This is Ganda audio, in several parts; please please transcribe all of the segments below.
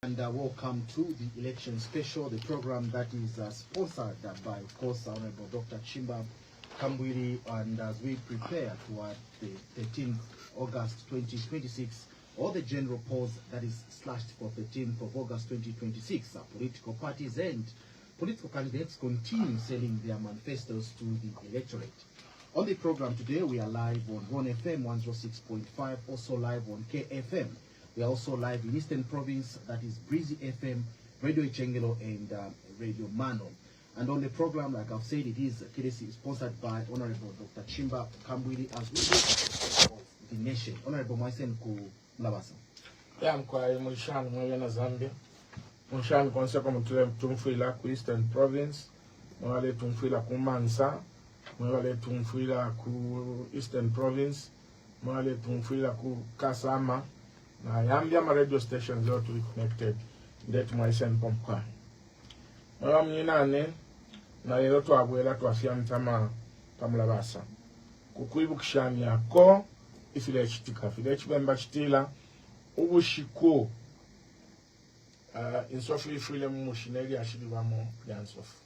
And welcome to the election special, the program that is sponsored by, of course, Honorable Dr. Chishimba Kamvwili, and as we prepare toward the 13th August 2026, or the general polls that is slashed for 13th of August 2026, political parties and political candidates continue selling their manifestos to the electorate. On the program today, we are live on 1FM 106.5, also live on KFM. We are also live in Eastern Province, that is Breezy FM, Radio Ichengelo, and Radio Mano. And on the program, like I've said, it is courtesy sponsored by Honorable Dr. Chishimba Kamvwili as we of the nation. Honorable Maisen Ku Mlabasa. Yeah, I'm quite Mushan, Mwena Zambia. Mushan Conseco Mutule Tumfila ku Eastern Province, Mwale Tumfila ku Mansa, Mwale Tumfila ku Eastern Province, Mwale Tumfila ku Kasama. Na yambia ma radio stations are to be connected. That my son Pomka. Mwamina na lero twabwera twafya mtama Mlabasa. Kukwibukishanya ko ifile chitika file chibemba chitila ubushiko insofu ifile mushineri ashiribamo yansofu.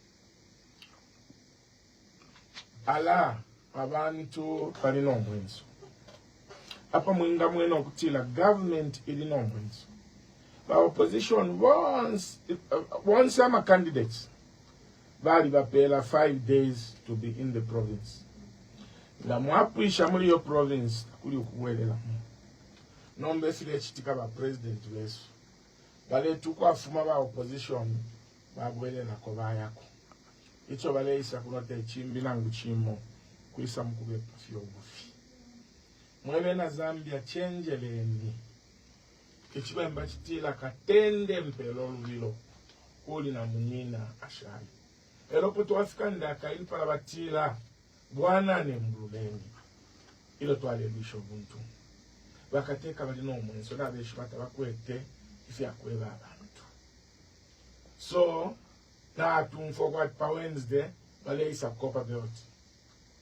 Ala abantu bali nomwenso. Apa mwinga mwena okutila government ili nomwenso. Ba opposition wants some candidates. Bali bapela 5 days to be in the province. La mwapuisha muri yo province kuli ukuwelela. Nombe file chitika ba president wesu. Bale tukwa fuma ba opposition babuwelela koba yako. Icho bale isa kunote chimbi na nguchimo kuisa mkube pafio ubufi. Mwebe na Zambia change lendi. Kichibemba chitila katende mpelo lulilo. Kuli na munina ashari. Eropo tuwafika ndaka ili pala batila bwana ne mbululengi. Ilo tuwale bisho buntu. Wakateka bali no mwenso na beshi batabakwete ifi akweba abantu. So, na tumfogwa pa Wednesday, bale isa kopa beoti.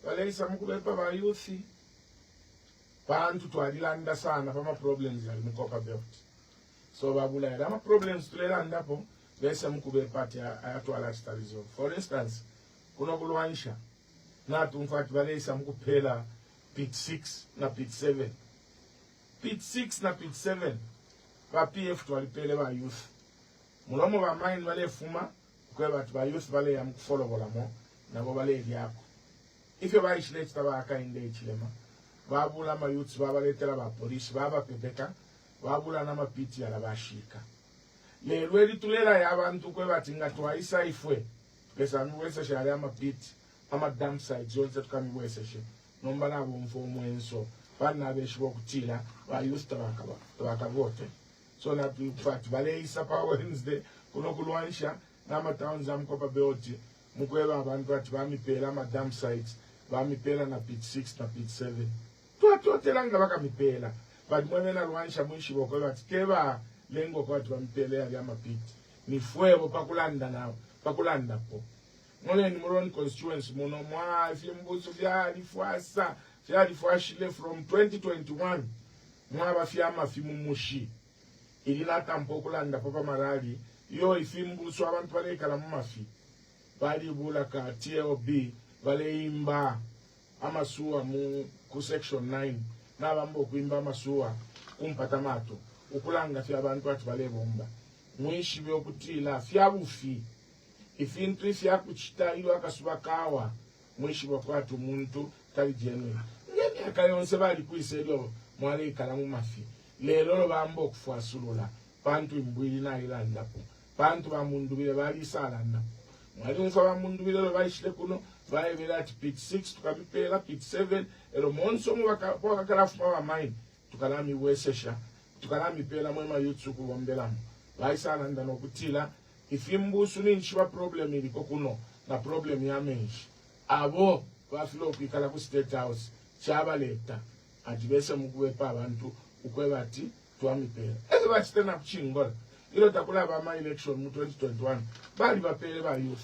Bale isa mkubepa ba youthi. Bantu twadilanda sana pama problems ya mkopa beoti. So babula ya dama problems tulelanda po, bese mkube pati ayatwala resolve. For instance, kuna kuluwanisha, na tumfati bale isa mkupela pit 6 na pit 7. Pit 6 na pit 7, pa PF twalipele ba youth. Mulomo ba mind bale fuma, kwe batu ba youth bale ya mkufollow bola mo, na bale yako. Ife ba ishile chitaba haka inde ichilema. Babula ma youths babaletela ba police baba pepeka babula na mapiti ya labashika le rwedi tulela ya abantu kwe batinga twaisa ifwe pesa mwese shari ama piti ama dump site zonse tukami mwese she nomba na bomfo mwenso bana beshibo kutila ba youth tabaka vote so na tufati bale isa pa Wednesday kuno kulwanisha na ma towns am kopa beoti mukweba abantu bati bamipela ama dump sites bamipela na pit 6 na pit 7 tuatelanga baka mipela but mwena lwanisha mwishi boko bati keba lengo kwa watu wampele ya mapiti ni fuego pakulanda nao pakulanda po mwene ni Muroni constituency muno mwa ifimbuzu vyali fuashile from 2021 mwa bafyama fimumushi ililata mpokulanda papa marali yo ifimbuzu abantu balekala mumafi bali bulaka TLB bale imba amasuwa ku section 9 nabambo kuimba amasuwa kumpata mato ukulanga fya abantu ati bale bomba mwishi byokutila fya bufi ifintu fya kuchita ilo akasuba kawa mwishi bokwatu umuntu tali jenwe ngeni akayonse bali kuiselyo mwale kalamu mafi lelo bambo kufuasulula bantu imbwili na ilanda po bantu bamundu bile bali salanda mwali umfa bamundu bile bayishile kuno vaevela ati pit 6 tukabipela pit 7 ero monso mwaka kalafu mawa mine tukalami wesesha tukalami pela mwema yutsuku wambelamu vaisala ndano kutila ifimbusu ninchiwa problem iliko kuno na problem ya menshi abo vafilo kuikala ku State House chaba leta atibese mkuwepa abantu ukweba ati tuamipela eze bachitena kuchingola ilo takula ba ma election mu 2021 bali bapele ba youth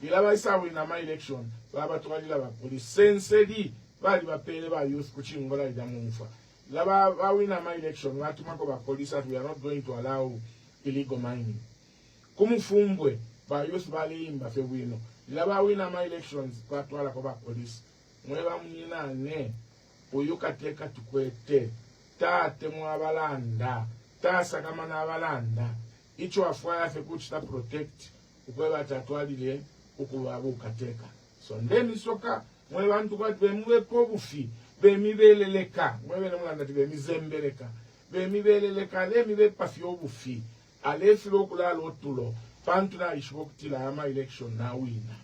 ilaba isawu ina ma election baba twalila ba police sensedi bali bapele ba youth kuchingola idamunfa laba wina ma election watu mako ba police that we are not going to allow illegal mining. Kumufumbwe ba youth balimba fe bwino laba wina ma elections kwatwala ko ba police mweba munina ne uyukateka tukwete tate mwabalanda tasakama n'abalanda icho afwaya fe kuchita protect ukweba tatwalile ukubaba ukateka so ndeni soka mwe bantu kwati bemwe pobufi bemibeleleka mwebe nemulanda tibemizembeleka bemibeleleka lemibe pafi obufi alefilo okulala otulo pantu na isho kutila ama election na wina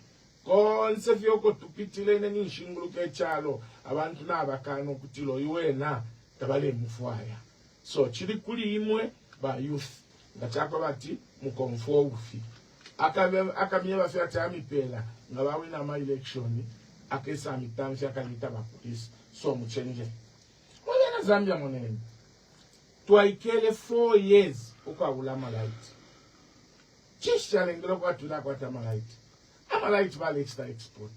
konse fyoko tupitile ne nishinguluka echalo abantu nabakano kutilo iwena tabale mufwaya so chiri kuli imwe ba youth ngachako bati mukomfo ufi akamye bafya tami pela ngabawina ama election akesa mitamfi akalita ba police so muchenje mwena Zambia monene twaikele 4 years ukabula malaiti chishalengelo kwatula kwata malaiti amalaiti vale extra export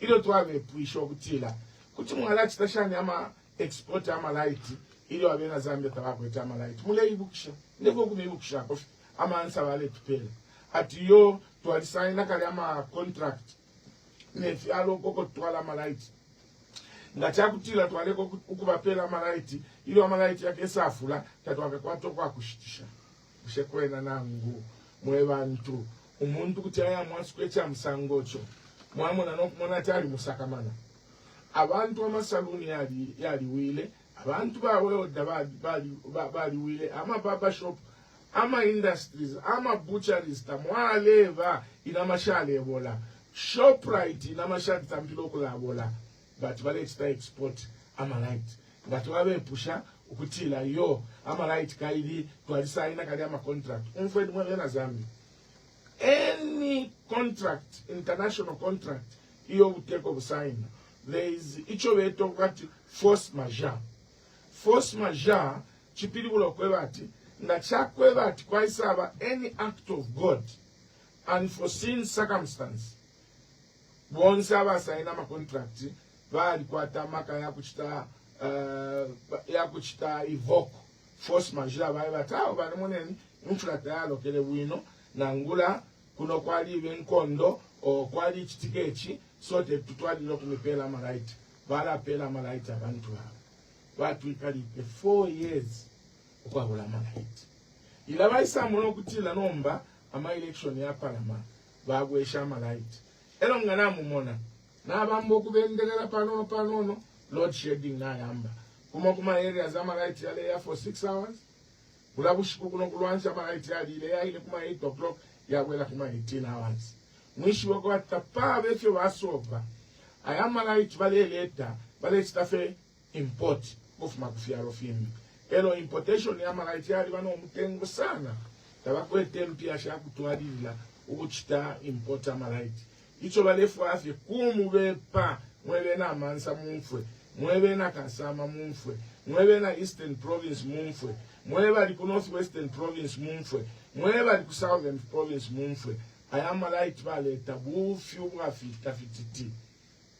ilo twave puisho kutila kuti mwalaiti tashani ama export amalaiti ilo wabena Zambia tabakweta amalaiti mule ibukisha ndeko kumibukisha kofi ama ansa vale tupele ati yo twalisaina kali ama contract nefi alo koko twala amalaiti ngachakutila twaleko ukubapela amalaiti ilo amalaiti yake safula tatwake kwato kwa kushitisha kushekwena nangu mwe bantu umuntu kuti aya mwasikwecha msangocho mwamona nokumona tali musakamana abantu amasaluni yali wile abantu bawe odda bali wile ama baba shop ama industries ama butcheries tamwaleva ina mashale ebola Shoprite ina mashale tampilo okulabola but vale extra export ama light ngati wabe pusha ukutila yo ama light kaili twalisaina kali ama contract umfedi mwe na Zambia any contract international contract iyo uteko busaina there is icho beto kwati force majeure chipili bulo kwebati ngachakwebati kwaisaba any act of God unforeseen circumstance bonse abasaina ama contract bali kwata maka ya kuchita evoke force majeure baye batao bali moneni mfulata yalo kele bwino nangula kuno kwali benkondo o kwali chitikechi sote tutwali lokumepela amalaiti bala pela amalaiti abantu babo watu ikali 4 years okwabula amalaiti ila bayisa muno kutila nomba ama election ya parliament bagwesha amalaiti elo ngana mumona nabambo kubendelela panono load shedding na yamba kuma areas amalaiti yale ya for 6 hours kulabushiku kuno kulwansha amalaiti yali ile ya ile kuma 8 o'clock yawela kuma 18 hours mwishi wako watapa befyo wasova ayamalaiti vale leta vale stafe import kufuma kufiaro fimbi elo importation ya malaiti yali vano mtengo sana tabakwete mpya shakutwadila ukuchita import amalaiti icho balefu afye kumubepa mwebe na Mansa mumfwe mwebe na Kasama mumfwe mwebe na Eastern Province mumfwe mwebe ali ku Northwestern Province mumfwe mwebe ali ku Southern Province mumfwe ayamalaiti baleta bufyu bwafita fititi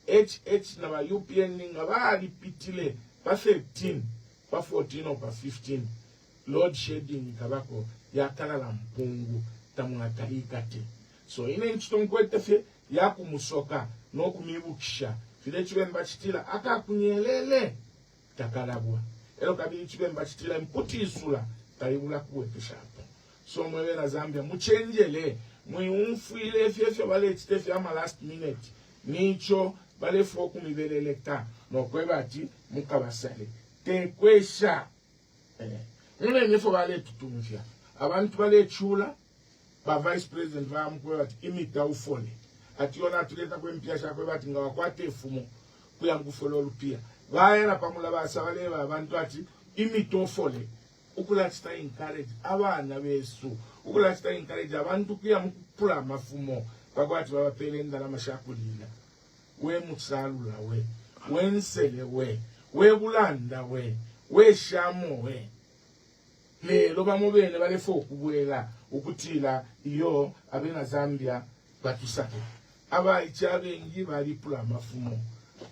HH na ba UPND ngabali pitile pa 13 pa 14 pa 15 load shedding kabako yakalala mpungu tamwata ikate so ine nchitonkwete fe yakumusoka nokumibukisha file chibemba chitila akakunyelele takalabwa elo kabili chibemba chitila mputi isula taibula kuwekesha hapo so mwewe na Zambia muchenjele mwiumfuile fyefyo bale chitefe ama last minute nicho bale foku mibeleleka nokwebati mukabasale tekwesha mune nifo bale tutumfya abantu bale chula ba vice president va mkwebati imita ufole ati yona tuleta kwempyasha kwebati ngawakwate efumo kuyangufolo lupia bayela pamula basabaleba abantu ati imita ufole ukulatita encourage abana besu ukulatita encourage abantu kuya mukupula amafumo bakwati babapele ndala mashakulila we mutsalula we nsele we bulanda we shamo we lelo bamubene balefo okubwela ukutila iyo abena Zambia batusake abayichabengi bali pula amafumo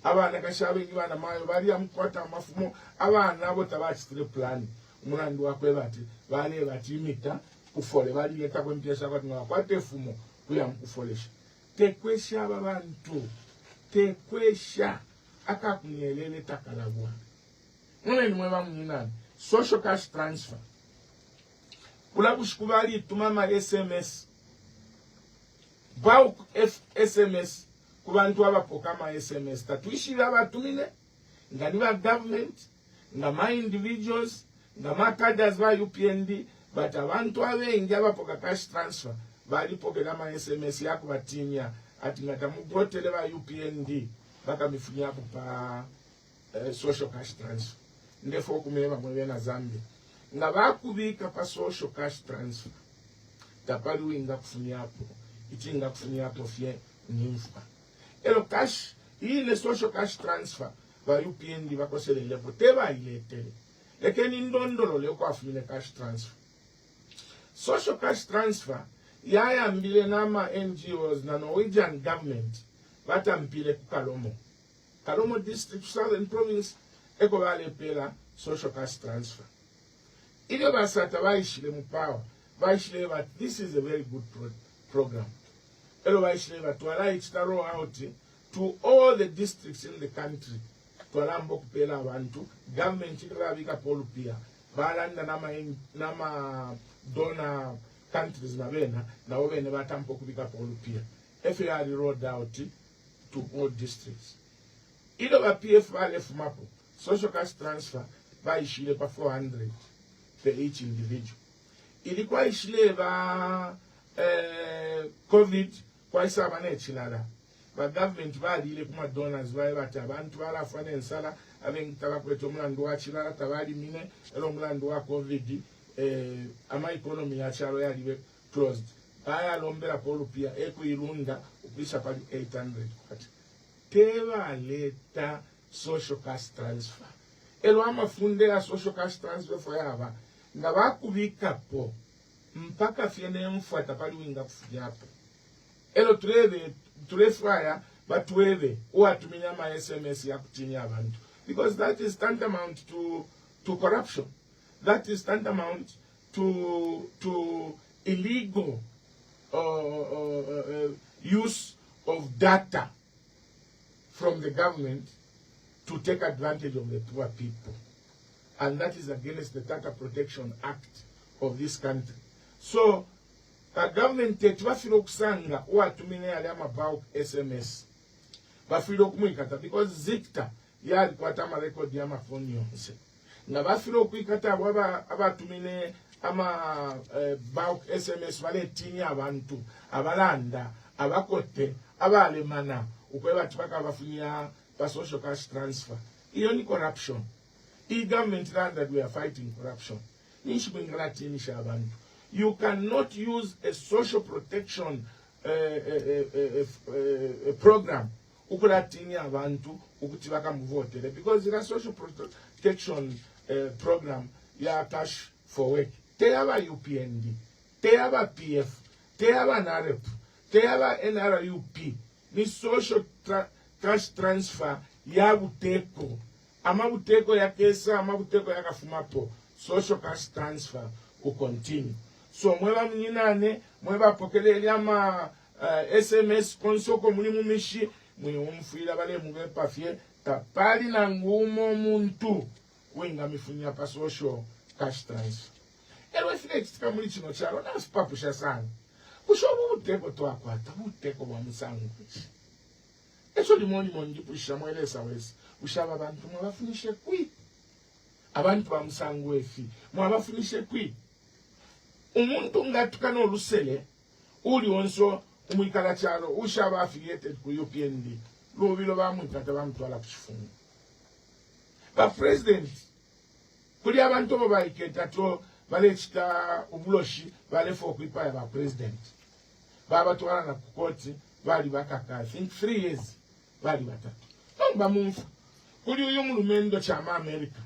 abana kashabengi bana mayo bali amkwata amafumo abana abo tabachitire plan umulandi wakwe bati bale batimita kufole bali leta kwempyesa kwati ngakwate fumo kuya mkufolesha tekwesha abantu tekwesha akakunyelele takalabwa mune nimweba mnyinani social cash transfer kulabushikubali tumama SMS bulk SMS kubantu abapoka ama SMS tatuishira abatumine nga niba government nga ma individuals nga ma cadres ba UPND but abantu abengi abapoka cash transfer bali pokera ama SMS yako batinya ati ngatamugotele ba UPND baka mifunya hapo pa social cash transfer ndefo kumeba mwe na Zambia nga bakubika pa social cash transfer tapali winga kufunya hapo ichinga kufunya hapo fye nyimfa elo cash ile social cash transfer ba UPND bakosele lepo teba iletele lekeni ndondolo leko afune cash transfer social cash transfer yaya mbile nama NGOs na Norwegian government bata mpile Kalomo district southern province eko bale pela social cash transfer ile basata baishile mupawa baishile ba this is a very good program elo baishile ba twala itaro out to all the districts in the country twalambo kupela abantu government ikabika polupia balanda nama donor countries na bena na obene batampo kubika polupia FAR rolled out to all districts ilo ba PFLF mapo social cash transfer baishile pa 400 per each individual ilikuwa ishile ba COVID kwa isaba nechilala ba government bali ile kuma donors bae bati abantu balafana ensala abengitaba kweto mlandu wa chilala tabali mine elo mlandu wa COVID ama economy ya chalo yaliwe closed baya lombera polupia ekuirunda upisha pali 800 kwati teba leta social cash transfer elo amafunde ya social cash transfer for yaba nga bakubika po mpaka fiene mfuata pali winga kufujapo elo tulefaya batweve uwatumia ma SMS ya kutinya abantu because that is tantamount to corruption, that is tantamount to illegal use of data from the government to take advantage of the poor people, and that is against the Data Protection Act of this country. So the government bafilo kusanga uwatumine yale ama SMS bafilo kumwikata because zikta yali kwata ama record ya mafoni yonse nga bafilo kuikata abatumine ama bulk SMS wale tini abantu abalanda abakote abalemana ukweba tupaka bafunya pa social cash transfer. Iyo ni corruption. I government land that we are fighting corruption. Nishi kwingala tini shabantu. You cannot use a social protection program ukulatini abantu ukutibaka mvotele because the social protection program ya cash for work te aba UPND te aba PF te aba NREP te aba NRUP ni social cash transfer ya buteko ama buteko ya kesa ama buteko ya kafumapo social cash transfer will continue. So mweba mnyinane mweba pokelele ama SMS konsoko mulimu mishi mwiumfuila bale mwepa fie tapali na ngumo muntu wenga mifunya pa social cash transfer. Elwe file chitika muli chino chalo na spapusha sana kushobu buteko to akwata buteko wa musangu echo limoni monji pusha mwelesa wesi ushaba abantu mwabafunishe kwi abantu ba musangu efi mwabafunishe kwi umuntu ngatukana olusele uli onso umwikala chalo ushaba affiliated ku UPND lobilo bamwikata bamtwala kuchifunga ba president kuli abantu babaiketa to balechita ubuloshi balefo kwipaya ba president baba twala na kukoti bali bakaka I think 3 years bali batatu namba mumfu kuli uyu mulumendo chama America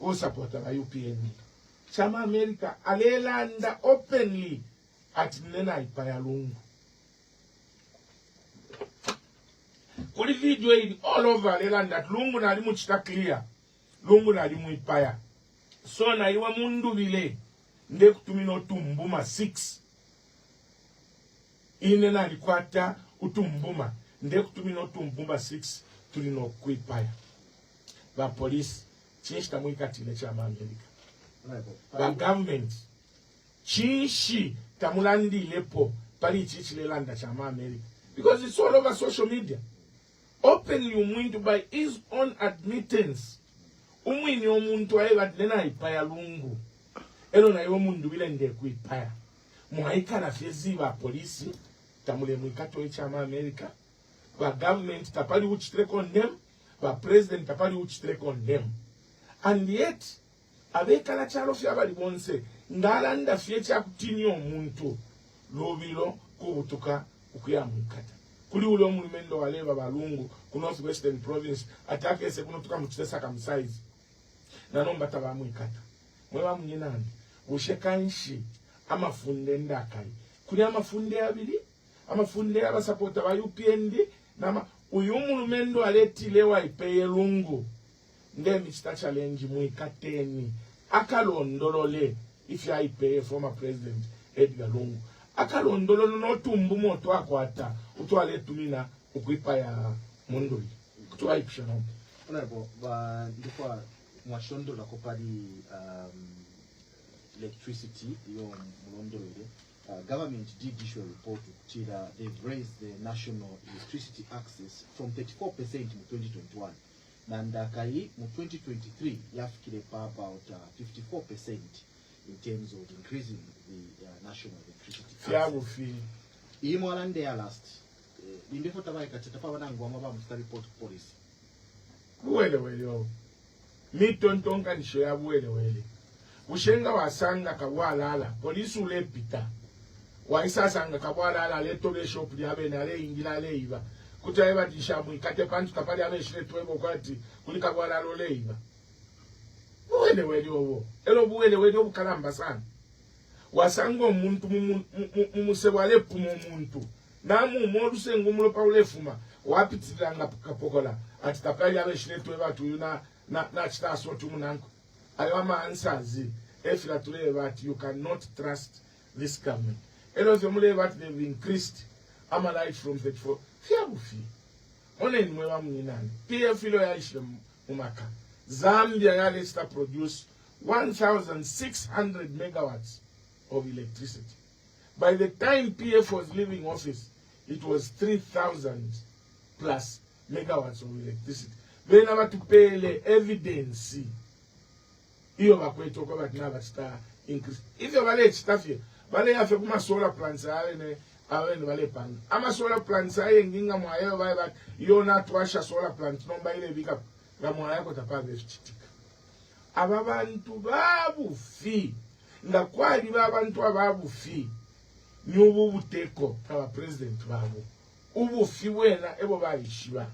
o supporta ba UPND chama America alelanda openly ati nena ipaya lungu kuli video hii all over alelanda lungu na alimu chita clear lungu na alimu ipaya so na iwa mundu vile nde kutumina otumbuma 6 ine na likwata utumbuma nde kutumina otumbuma 6 tulina okwipaya ba police chinshita mwikatile cha America ba government chinshi tamulandilepo pali chichilelanda cha America because it's all over social media openly umuntu by his own admittance umwini omuntu ayebati nena ipaya lungu elo na yomundu bile nde kuipaya muhaikana fezi ba polisi tamule mwikato icha America ba government tapali uchitre condemn ba president tapali uchitre condemn and yet abekala chalo fya bali bonse ngalanda fye cha kutinyo omuntu lobilo kubutuka ukuyamukata kuli ule omulumendo waleba balungu ku North Western Province atake se kuno tuka mutesa kamsize nanomba tabamwikata mwewa mnyinani ushekanshi amafunde ndakai kuli amafunde abili amafunde abasapota ba UPND nama uyu mulumendo aletilewa ipeye lungu ndemi chita challenge mwikateni akalondolole if ya ipeye former president Edgar Lungu akalondolole notumbu moto akwata utwale tumina ukwipa ya munduli kutuwa ipishano honorable ndikwa mwashondo la kopadi electricity yo mulondolele government did issue a report that they've raised the national electricity access from 34% in 2021 Nandakai in 2023 yafikire pa about 54% in terms of increasing the national electricity access. Imwalande ya last indifo tabaika tapa wanangu amaba musta report policy. Buwele yo. Mitontonga nisho ya buwele. Ushenga wasanga kabwalala polisi ulepita. Waisasanga kabwalala letobe shop yabe na le ingila le iba. Kutaiba dishamu ikate pantu tapali ameshire twebo kwati kulika bwalala le iba. Buwele owo. Elo buwele obukalamba sana. Wasanga omuntu mumusebwale pumo omuntu. Namu moruse ngumulo paulefuma wapitiranga kapokola ati tapali ameshire tweba tuyuna na chitaso tumunanko. Ayama answers efila tuleba ati you cannot trust this government. Elo zemule ati they've increased amalite from 34. Fiabufi. One ni mwewa mninani. PF ilo ya ishe umaka. Zambia yale sta produce 1,600 megawatts of electricity. By the time PF was leaving office, it was 3,000 plus megawatts of electricity. Bena batupele evidence. Iyo bakweto kwa batina batita increase. Ifyo bale chitafye, bale yafe kuma solar plants awe bale panga. Ama solar plants aye nginga mwayo bale bat yona twasha solar plants nomba ile bika nga mwayo ko tapaga chitika. Ababantu babufi nga kwali babantu ababufi nyubu buteko kaba president babo ubufi wena ebo bayishiba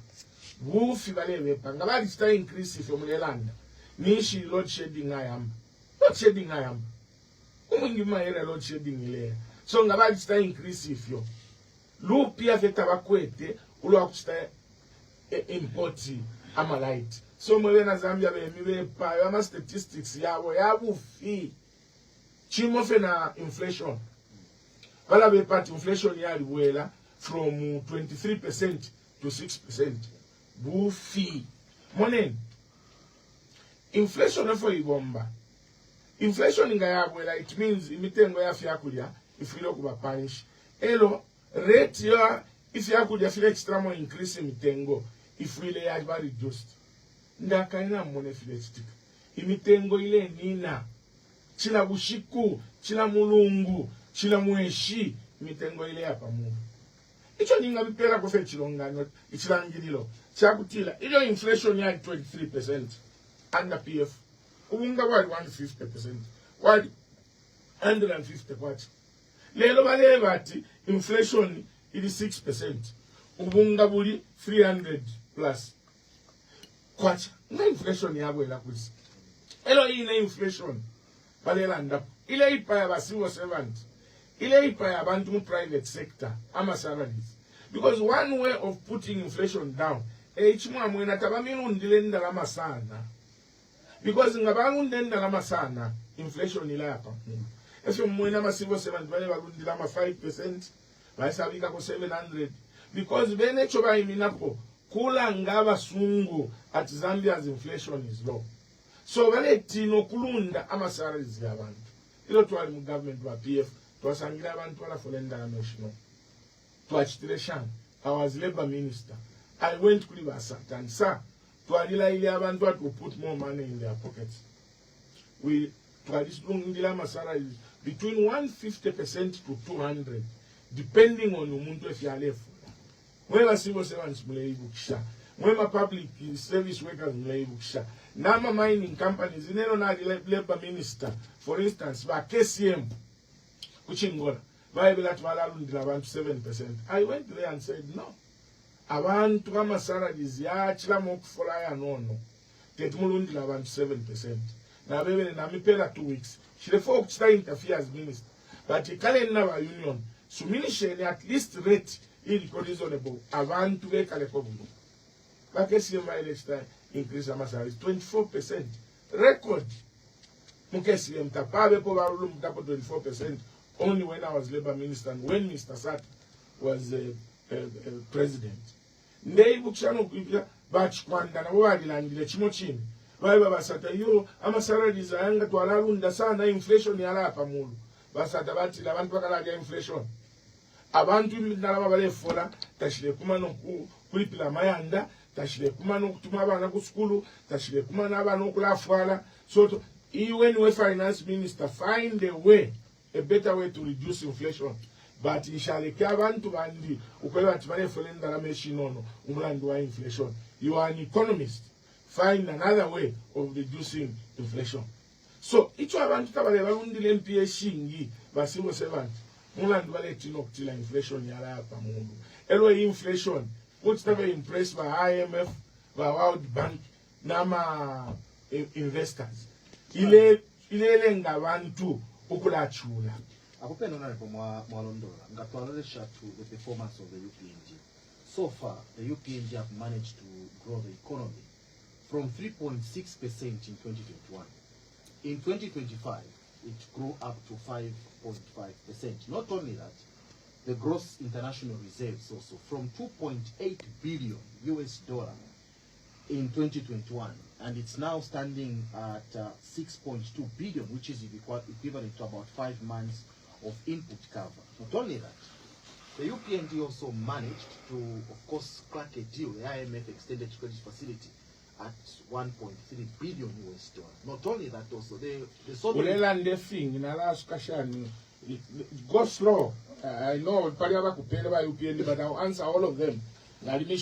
bufi bale bepanga bali sta increase ifyo mulelanda nishi load shedding ayamba umungi maera load shedding ile so ngabali sta increase ifyo lupi afeta bakwete ulo akusta import amalite so mwe na Zambia bemibe pa ama statistics yabo yabufi chimofe na inflation bala be part inflation yali wela from 23% to 6% bufi monen inflation efo ibomba inflation inga yabwela it means imitengo yafi yakulya ifilo kuba punish elo rate ya if yakulya file extra more increase imitengo ifile ya ba reduced ndakaina mone file stick imitengo ile nina chila bushiku chila mulungu chila mweshi imitengo ile hapa mungu icho ninga bipera ko fe chilongano ichilangirilo chakutila ile inflation ya 23% under PF ubunga wali 150% wali 150 kwathi lelo bale bathi inflation ili 6% ubunga buli 300 plus kwathi na inflation yabwela kwisi elo ine inflation bale landa ile ipa ya basiwo servant ile ipa ya abantu mu private sector ama salaries because one way of putting inflation down echimwa mwena tabaminu ndile ndalama sana because ngabangu ndenda kama sana inflation ila hapa Eso mwena ma civil servant vale balundila ma 5%, bayisabika ko 700 because bene choba iminapo kula ngaba sungu at Zambia's inflation is low. So vale tino kulunda ama salaries yabantu. Ilo twali mu government wa PF twasangira abantu wala folenda na national. Twachitireshan. I was labor minister. I went to Satan, sir. To put more money in their pockets. We traditionally between 150% to 200, depending on umuntu if you are left. When civil servants mleibukisha, when public service workers mleibukisha, nama mining companies, in labor minister, for instance, by KCM, Kuchingola. Bible at Malalundila 7%. I went there and said, no. Abantu kama salaries ya chila mokufulaya nono. Tetumulundila 7%. Na bebe na mipela 2 weeks. Shilefo kuchita interfere as minister. But ikale na wa union. Suminishe ni at least rate ili reasonable. Abantu kale kobuno. Bakesi yema election increase ama salaries 24%. Record. Mukesi yemta pabe po barulu mtapo 24%. Only when I was labor minister and when Mr. Sat was president. Ndei bukshano kuipia batch kwanda na wadi langile chimochini. Baiba basata yo ama salaries anga twalalunda sana inflation yala pamulu. Basata bati la bantu bakalaga inflation. Abantu ndalaba bale fola tashile kumano kulipila mayanda, tashile kumano kutuma abana ku skulu, tashile kumano abana okulafwala. So even when finance minister find a way, a better way to reduce inflation. But ishale abantu bandi ukwela tibane folenda la meshinono umlandu wa inflation. You are an economist. Find another way of reducing inflation. So icho abantu tabale balundile MPA shingi basibo 7 mulandu wale tino kutila inflation yala hapa mundu. Elwe inflation what's never impressed by IMF, by World Bank, nama investors. Ile lenga bantu ukulachula. Akupenda honorable Mwalondola, ngatwalelesha to the performance of the UPND. So far, the UPND have managed to grow the economy from 3.6% in 2021. In 2025, it grew up to 5.5%. Not only that, the gross international reserves also from 2.8 billion US dollar in 2021, and it's now standing at 6.2 billion, which is equivalent to about 5 months of input cover. Not only that, the UPND also managed to, of course, crack a deal, the IMF extended credit facility at 1.3 billion US dollars. Not only that, also the sort go slow. I know UPND, but I'll answer all of them. Now let me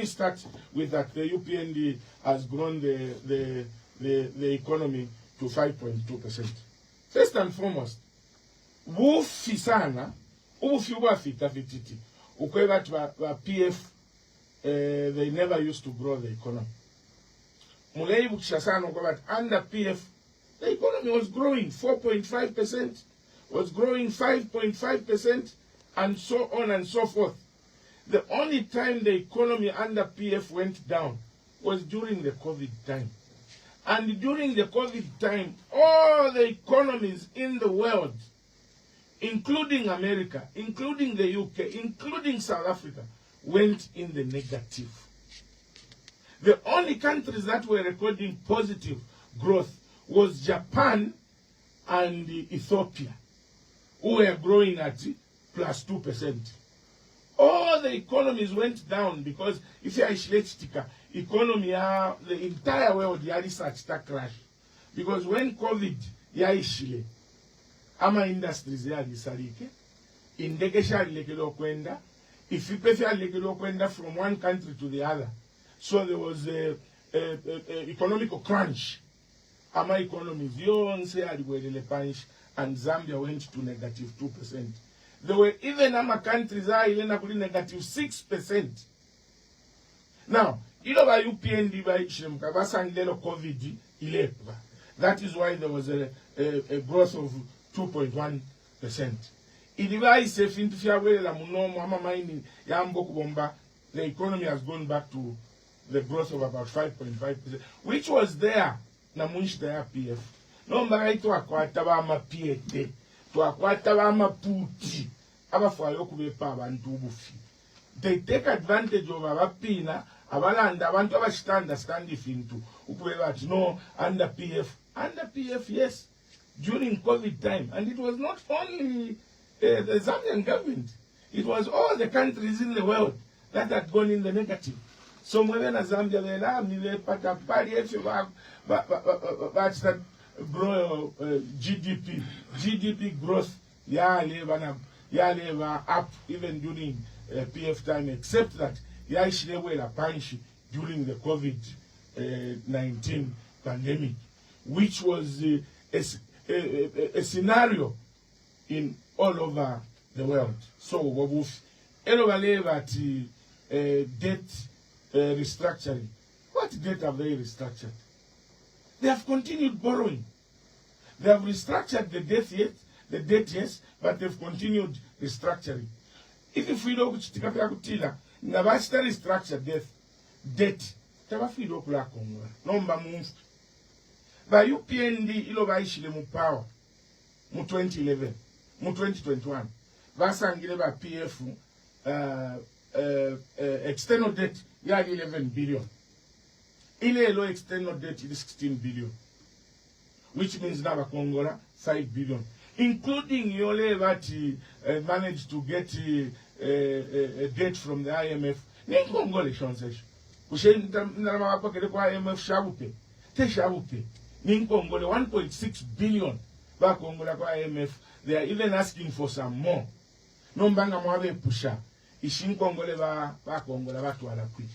start with that. The UPND has grown the economy to 5.2%. First and foremost, wufisana ufiwafita fititi ukweba PF they never used to grow the economy. Mulei bukishasana ukweba under PF the economy was growing 4.5%, was growing 5.5%, and so on and so forth. The only time the economy under PF went down was during the COVID time. And during the COVID time, all the economies in the world, including America, including the UK, including South Africa, went in the negative. The only countries that were recording positive growth was Japan and Ethiopia, who were growing at plus 2%. All the economies went down because if you isolate economy, the entire world had such a crash. Because when COVID yaishile, ama industries ya disalike, indegesha lekelo kwenda, if you prefer lekelo kwenda from one country to the other. So there was a economical crunch. Ama economies yonse aliwelele punish, and Zambia went to negative 2%. There were even other countries that were negative 6%. Now, you know by UPND by Chishimba COVID 11. That is why there was a growth of 2.1%. The economy has gone back to the growth of about 5.5%, which was there, PF. nomba gai twakwata bamapiete twakwata bamaputi abafayo okubepa abantu obufi. They take advantage of abapina abalanda abantu abashitanda into ukube bathi no under PF yes during COVID time, and it was not only the Zambian government, it was all the countries in the world that had gone in the negative. So when Zambia grow GDP growth up even during PF time, except that during the COVID-19 pandemic, which was a scenario in all over the world. So debt restructuring. What debt have they restructured? They have continued borrowing. They have restructured the debt, yes, but they've continued restructuring. If we don't restructure debt, number move. By UPND ilo baishile mu power mu 2011 mu 2021 basangile ba PF external debt ya 11 billion. Ile lo external debt is 16 billion, which means now Kongola 5 billion, including Yole that managed to get a debt from the IMF. Ni Kongola shonsesh. Ushe ndalama wapokele kwa IMF shabupe. Te shabupe. Ni Kongola 1.6 billion ba Kongola kwa IMF. They are even asking for some more. Nombanga mwabe pusha. Ishin Kongola ba Kongola watu walakwi.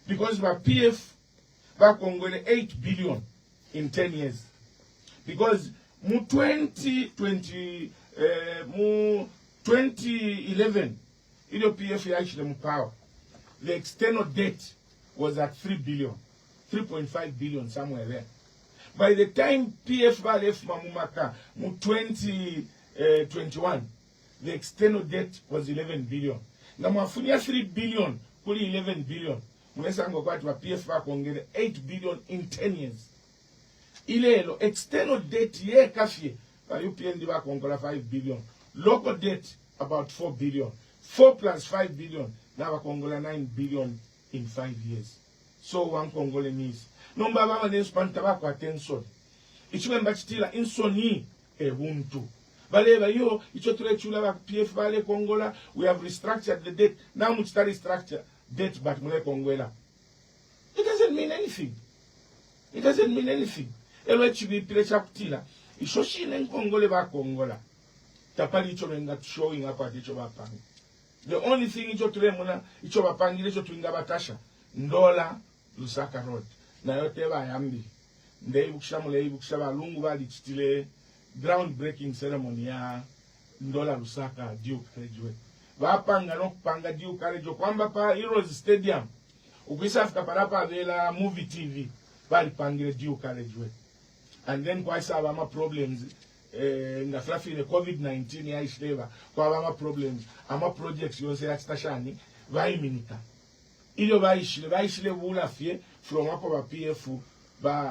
Because ba PF ba Kongola 8 billion in 10 years. Because mu 2011 ilo PF actually mu power. The external debt was at 3 billion, 3.5 billion, somewhere there. By the time PF left Mamumaka, mu 2021, the external debt was 11 billion. Now, mafunia 3 billion, puli 11 billion. Munesango kwa tuwa PF kongere 8 billion in 10 years. Ilelo, external debt ye kafye, pa UPND kongola 5 billion. Local debt, about 4 billion. 4 plus 5 billion. Now Kongola 9 billion in 5 years. So one Congolese. Number one is Pantabako attention. It's when Bachitila insoni ebuntu. Baleva yo, it's a chula PF Vale Congola. We have restructured the debt. Now we start restructure debt but Mule Congola. It doesn't mean anything. It doesn't mean anything. LHB Pilechaptila. It's Shoshin and Congola Congola. Tapali Cholenga showing up at each of our panel. The only thing icho tulemuna icho bapangi icho tuinga batasha ndola Lusaka Road na yote ba yambi ndei bukisha balungu bali chitile ground breaking ceremony ya ndola Lusaka Duke Carriageway bapanga no kupanga Duke Carriageway kwamba pa Heroes Stadium ukisa afika parapa vela movie TV bali pangile Duke Carriageway, and then kwa isa ama problems na flafine COVID-19 ya ishleva kwa ama problems ama projects yonse ya stashani vaiminita iyo vaishile bulafye from hapo ba PF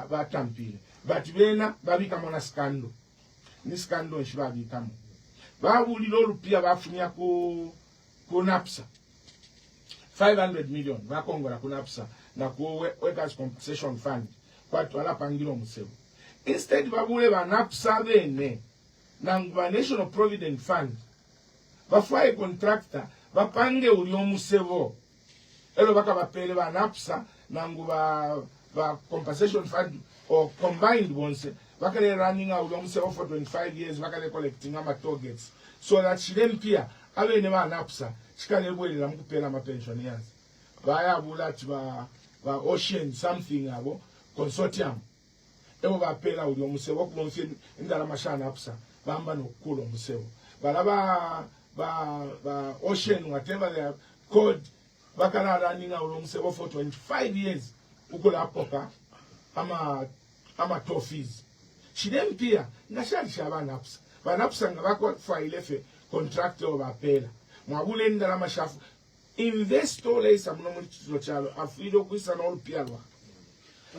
ba tampile but bena babika mona scandal ni scandal nshibabikamo babulilo rupia bafunya ku NAPSA 500 million bakongola ku NAPSA na ku workers compensation fund kwa twala pangilo musebo. Instead, babule ba NAPSA bene na National Provident Fund bafwaye contractor bapange uli omusevo elo baka bapele ba NAPSA na ba compensation fund or combined bonse bakale running out omusevo for 25 years bakale collecting ama targets so that shilempia abene ba NAPSA shikale bwelera mukupela ama pensioners baya bulati ba Ocean something abo consortium ebo bapela uli omusevo kulonse ndala mashana NAPSA bamba no kulo omusevo balaba ba Ocean whatever they are called bakala running out omusevo for 25 years ukula apoka ama toffies shidempia ngashali shaba NAPSA ba NAPSA ngabako file fe contractor bapela mwabule ndala mashafu investor lesa mnomo chalo afido kwisa na olpialwa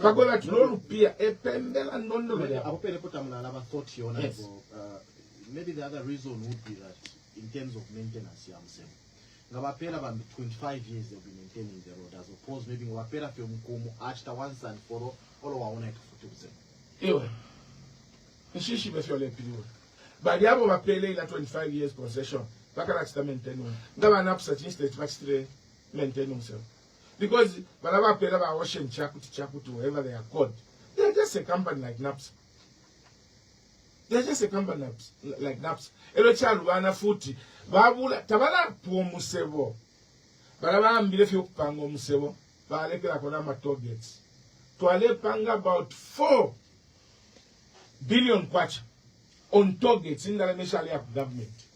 Kagola tulolupia epembela ndondolo ya. Apopele pota mnalaba thought you honorable. Maybe the other reason would be that in terms of maintenance ya msemo. Ngabapela ba 25 years they've been maintaining the road as opposed maybe ngabapela fe mkumu after once and for all waona ikafuti msemo. Iwe. Nishishi befyole piliwe. Bali abo bapele ila 25 years concession. Baka la chita maintain. Ngaba na pusa chinji state bachitire maintain msemo. Because balaba pela ba ocean chakuti wherever they are called. They are just a company like NAPS. They are just a company like NAPS. Elo chalu wana futi. Babula tabala po musebo. Balaba ambile fi okupango musebo. Baleke la kona ma targets. Tuale panga about 4 billion kwacha on targets in the initial government.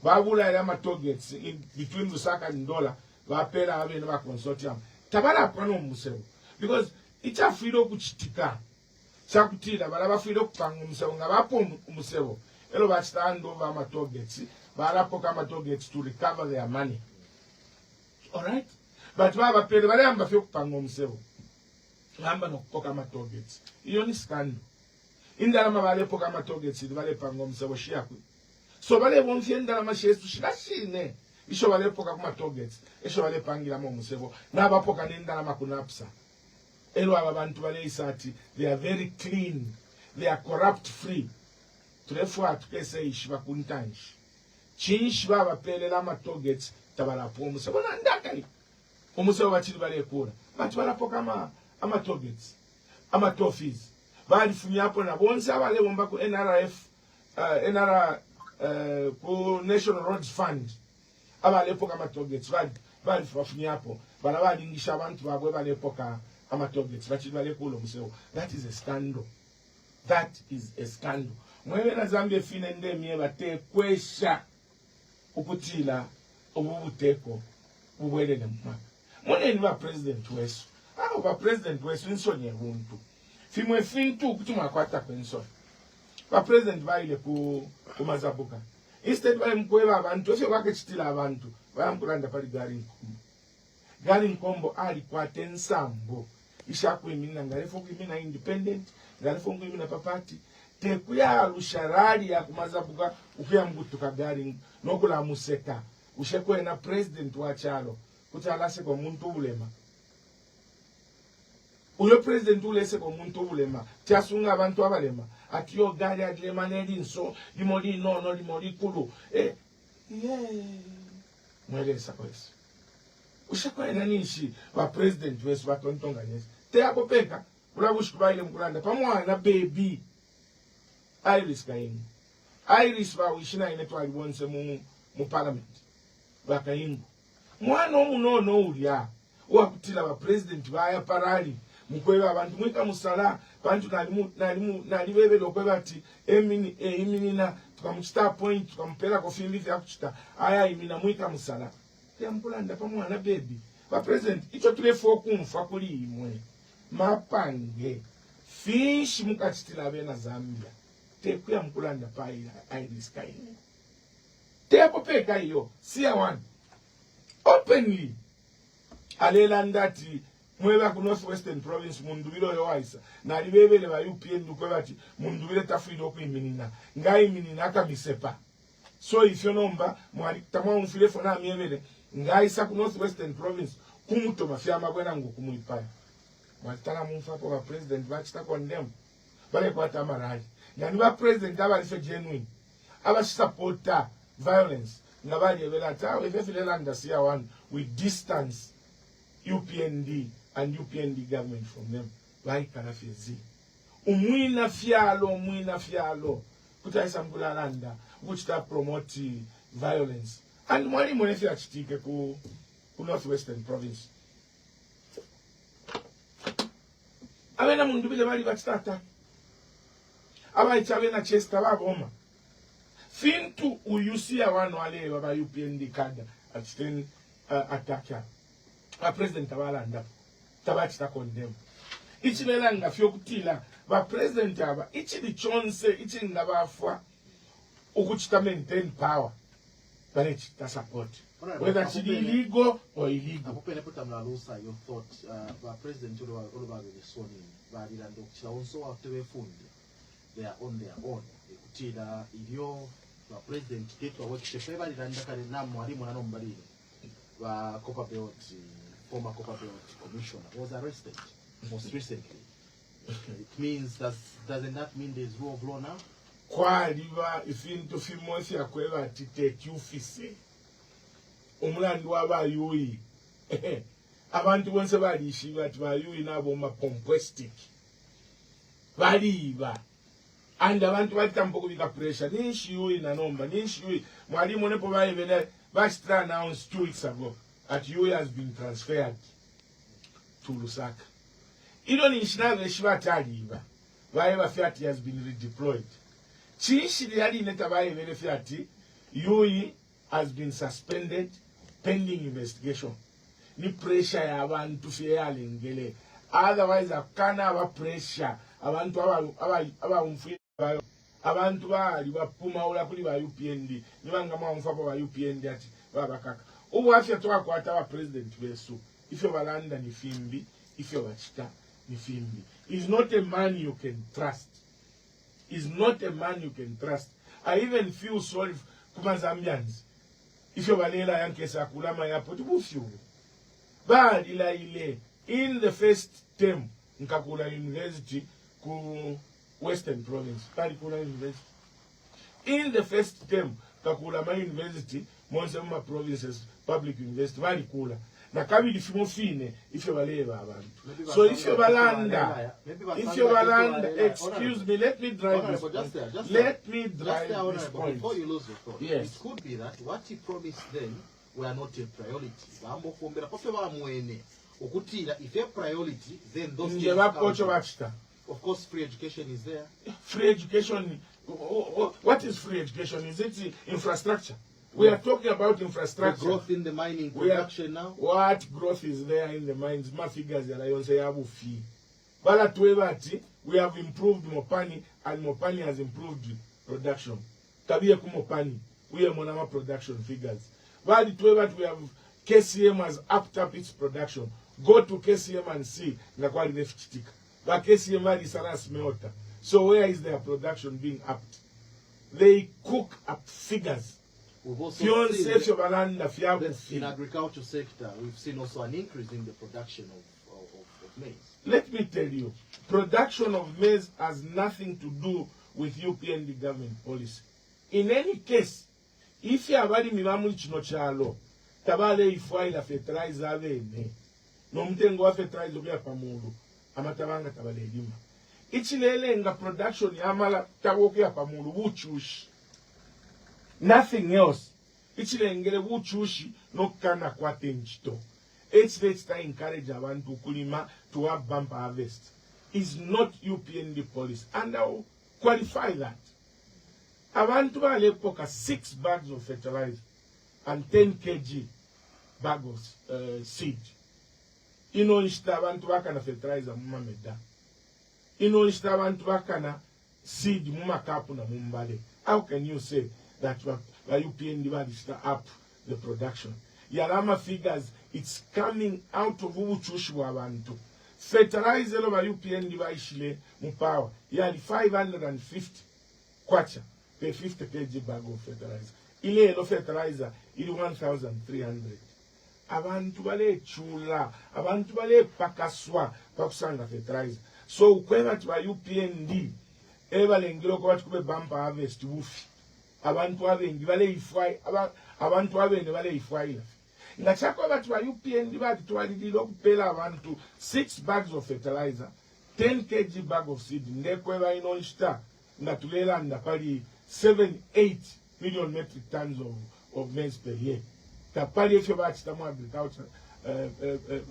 Babula ya ma targets in between Lusaka and Ndola. Bapela have never consortium. Tabala pano musebo. Because icha fido kuchitika. Chakutila balaba fido kupango musebo. Ngabapo musebo. Elo ba stand over ma targets. Balapoka ma targets to recover their money. Alright? But baba pele bale amba fido kupango musebo. Amba no poka ma targets. Iyo ni scandal. Indala mabale poka ma targets. Bale pango musebo shiakwe. So bale bonfie indala ma shesu shine. Isho wale poka kuma targets. Isho wale pangira mo musebo. Na abapoka nenda na makunapsa. Elo ababantu wale isati. They are very clean. They are corrupt free. Tulefua tukese ishiba kuntanshi. Chinshba abapele la ma targets. Tabala po musebo. Na ndakali. Umusebo wachili wale kura. Bati wala poka ama targets. Ama trophies. Bali funyapo na bonsa wale womba ku NRF. Ku National Roads Fund. Abalepoka ama targets bali fafuni hapo balabali ngisha abantu babwe balepoka ama targets bachibale kulo museo. That is a scandal. That is a scandal. Mwewe na Zambia fina ndemye bate kwesha ukutila obubuteko ubwelele mpaka mwene ni ba president wesu ba president wesu insonye buntu fimwe fintu kutuma kwata kwenso ba president baile ku mazabuka. Instead by mkweba abantu ofyo bakechitila abantu bayamkulanda pali gari nkombo ali kwate nsambo ishakwimina ngalefo kwimina independent ngalefo kwimina papati tekuya lusharali ya kumazabuka ukuya mgutuka gari nokula museka ushekwe na president wa chalo kutalase kwa muntu ulema uyo president ulese kwa muntu ulema tiasunga abantu abalema atiyo gari adilema nelinso limoli nono limoli kulu mwelesa kwesi ushakwa ena nishi wa president wesu watontonga nyesi te hapo peka ulabushikubaile mkulanda pamwana baby Iris kaingu Iris wa wishina inetu aliwonse mu parliament wakaingu mwana omunono ulia wakutila wa president waya parali mkweba abantu mwika musala bantu nalibebele okweba ati eminina tukamuchita point tukampela ko filifi yakuchita aya imina mwika musala temkulanda pamwana baby ba president icho tulefo kumfa kuli imwe mapange fish mukachitila bena Zambia tekuya mkulanda paila Iris kaini tepo peka iyo siya one openly alela ndati mweba ku Northwestern Province mundubilo yo waisa na libebele ba UPND kwebati mundubile tafido okuiminina ngai minina akamisepa so ifyonomba mwali tamwa umfile fona miebele ngai sa ku Northwestern Province kumuto mafia mabwena ngo kumuipaya mwatana mumfa kwa president bachita condemn bale kwa tamarali yani ba president abali fe genuine aba supporta violence ngabali ebela tawe efefile landa siya one with distance UPND and UPND government from them. Why kanafezi? Umwina fialo. Kutaisa mkulalanda. Which ta promote violence. And mwali mwenefi achitike ku Northwestern Province. Abena mundubile bali batata. Aba itabena chesta waboma. Fintu uyusia wano wale waba UPND kada. Achiteni ataka. A president abalanda. Tabati ta condemn. Ichi melanga fyokutila ba president aba ichi lichonse ichi ngabafwa ukuchita maintain power. banechita support Honorable, whether it's illegal or illegal. Your thought, President Olubaga is sworn in, but also they are on their own. If your president get to work, everybody Copper Belt, former Copper Belt commissioner was arrested most recently. It means doesn't that mean there's rule of law now? Kwaliba ifintu fimosi akweba titete ufise omulandi w'abayuyi abantu bonse balishiba ati bayuyi nabo mapompestic baliba and abantu balitambo kubika pressure nishiyuyi nanomba nishiyuyi mwalimu nepo bayibene bashtra announced 2 weeks ago that Yui has been transferred to Lusaka. Ilo ni ishinaga shiba taliba bayeba fiati has been redeployed. Chishili yali neta bayebele fiati Yui has been suspended pending investigation. Ni pressure ya abantu fiyali ngele. Otherwise akana aba pressure abantu aba umfuye abantu bali bapuma ula kuli ba UPND nibanga mwamfapa ba UPND ati baba kaka ubu afya twakwata aba president besu ifyo balanda ni fimbi ifyo bachita ni fimbi. Is not a man you can trust. Is not a man you can trust. I even feel sorry kuma Zambians ifyo balela yankesa kulama yapo tubufyu bali la ile in the first term nkakula university ku Western Province, Kakula University. In the first term, Kakula University, Monsema Provinces, Public University, very cooler. Na kabi difimo fine, if you baleva abantu. So if you balanda, excuse me, let me drive this point. Let me drive this point. Before you lose your thought, yes. It could be that what he promised then were not a priority. If a priority, then those of course, free education is there. Free education, what is free education? Is it infrastructure? We are talking about infrastructure. The growth in the mining production now. What growth is there in the mines? My figures are like say fee. But we have improved Mopani, and Mopani has improved production. Tabia Kumopani, we have Monama production figures. But we have KCM has upped up its production. Go to KCM and see the quality. But KCM is a smelter. So where is their production being upped? They cook up figures. We've also seen in agriculture sector, we've seen also an increase in the production of maize. Let me tell you, production of maize has nothing to do with UPND government policy. In any case, if you have already mimamu chino chalo, tabale ifuaila fertilizer avene, no mtengo wa fertilizer ukia pamulu, amatabanga tabale lima. Ichilele nga production yamala tawokia pamulu, wuchushi. Nothing else. Ichilengele wuchushi no kana kwa tenjito. It's let's encourage abantu kulima to have bumper harvest. It's not UPND policy. And I'll qualify that. Abantu balepoka 6 bags of fertilizer and 10 kg bag of seed. Inonishita abantu bakana fertilizer mumameda. Inonishita abantu bakana seed mumakapu na mumbale. How can you say that UPND is up the production? Yalama figures, it's coming out of ubuchushi wabantu. Fertilizer over UPND ishile mupawa. Yali 550 kwacha per 50 kg bag of fertilizer. Ile elo fertilizer ili 1,300. Abantu bale chula, abantu bale pakaswa pakusanga fertilizer. So ukwema tiba UPND eba lengilo kwa tukube bumper harvest wufi. Abantu abengi bale ifwai, abantu abene bale ifwai. Ngachako batu wa UPND batu tuwalidilo kupela abantu 6 bags of fertilizer, 10 kg bag of seed. Ndekweba inonishita ngatulela ndapali 7-8 million metric tons of maize per year. Tapali if you watch the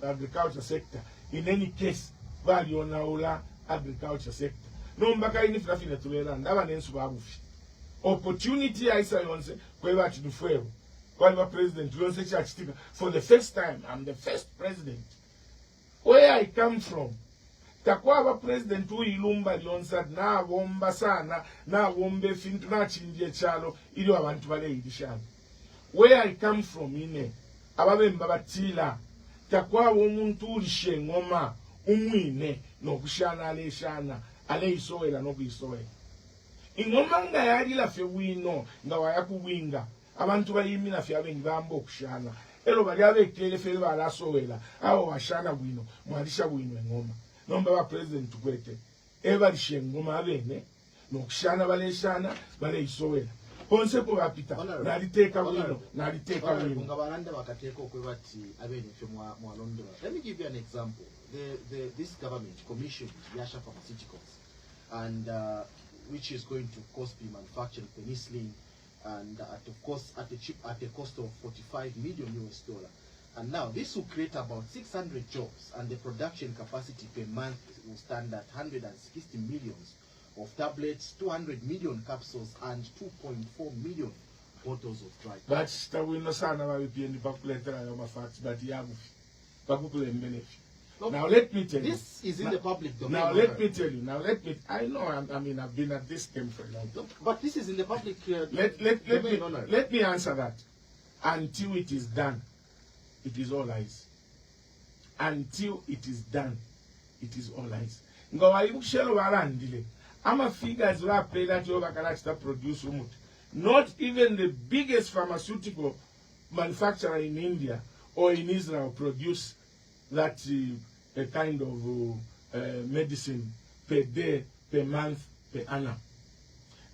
agriculture sector. In any case, value on our agriculture sector. No mbaka ini frafina tulela ndaba nensu babufi. Opportunity I say yonse kweba chidufuewo. Kwaba president yonse chachitika. For the first time, I'm the first president. Where I come from, takwaba president uilumba yonsa na bomba sana na bombe fintu na chinje chalo ili abantu bale idishana. where I come from ine ababemba batila takwa umuntu ulishe ngoma umwine nokushana aleshana aleisowela nokuyisowela ingoma nga yali la fe wino nga wayakuwinga abantu bayimina fe abengi bambo okushana elo bali abekele fe balasowela awo washana wino mwalisha wino ngoma nomba ba president kwete ebalishe ngoma abene nokushana baleshana baleisowela ponse ko bapita naliteka wino naliteka wino ngabalanda bakateka okwebati abene fe mwa London. Let me give you an example. This government commissioned Yasha Pharmaceuticals, and which is going to cost be manufacturing penicillin, and at a cost of $45 million US. And now this will create about 600 jobs, and the production capacity per month will stand at 160 millions of tablets, 200 million capsules, and 2.4 million bottles of dry. But we no sana ba UPND calculator ayo facts, but yabu bakukule benefit. Now let me tell you. This is in the public domain. Now let me tell you. I know. I mean, I've been at this camp for a long time. But this is in the public domain. Let me answer that. Until it is done, it is all lies. Until it is done, it is all lies. Ngawa ibushelo barandile. Ama figures la play that you overcast produce umut. Not even the biggest pharmaceutical manufacturer in India or in Israel produce that a kind of medicine per day, per month, per annum.